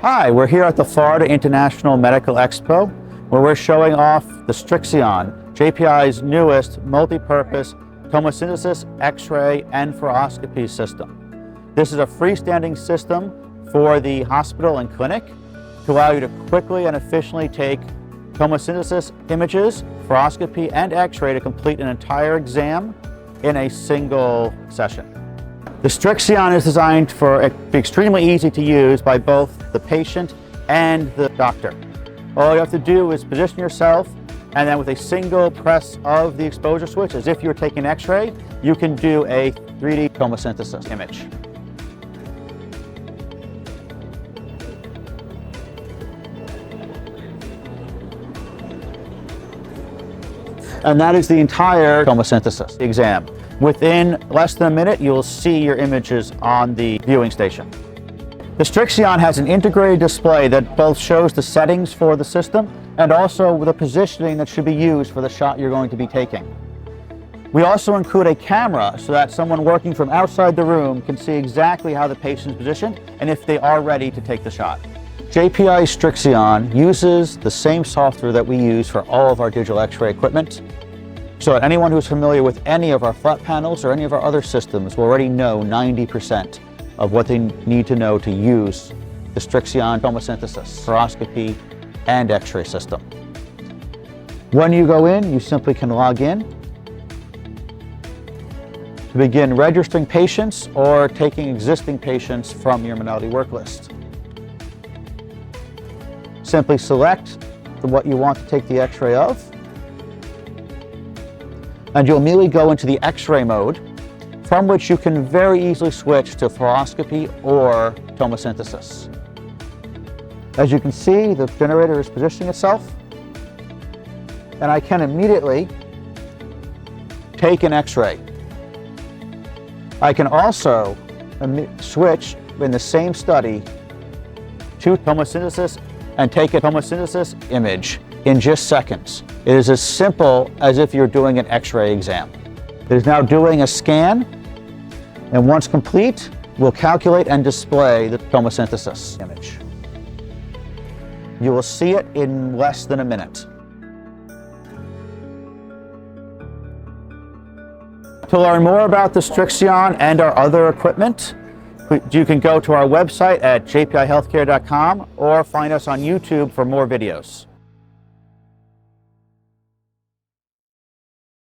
Hi, we're here at the Florida International Medical Expo, where we're showing off the StriXion, JPI's newest multi-purpose tomosynthesis, X-ray, and fluoroscopy system. This is a freestanding system for the hospital and clinic to allow you to quickly and efficiently take tomosynthesis images, fluoroscopy, and X-ray to complete an entire exam in a single session. The StriXion is designed for be extremely easy to use by both the patient and the doctor. All you have to do is position yourself, and then with a single press of the exposure switch, as if you were taking an X-ray, you can do a 3D tomosynthesis image. And that is the entire tomosynthesis exam. Within less than a minute, you'll see your images on the viewing station. The StriXion has an integrated display that both shows the settings for the system and also the positioning that should be used for the shot you're going to be taking. We also include a camera so that someone working from outside the room can see exactly how the patient is positioned and if they are ready to take the shot. JPI StriXion uses the same software that we use for all of our digital X-ray equipment. So anyone who's familiar with any of our flat panels or any of our other systems will already know 90% of what they need to know to use the StriXion tomosynthesis, fluoroscopy, and X-ray system. When you go in, you simply can log in to begin registering patients or taking existing patients from your modality work list. Simply select what you want to take the X-ray of, and you'll immediately go into the X-ray mode, from which you can very easily switch to fluoroscopy or tomosynthesis. As you can see, the generator is positioning itself, and I can immediately take an X-ray. I can also switch in the same study to tomosynthesis and take a tomosynthesis image in just seconds. It is as simple as if you're doing an X-ray exam. It is now doing a scan, and once complete, we'll calculate and display the tomosynthesis image. You will see it in less than a minute. To learn more about the StriXion and our other equipment, you can go to our website at jpihealthcare.com or find us on YouTube for more videos.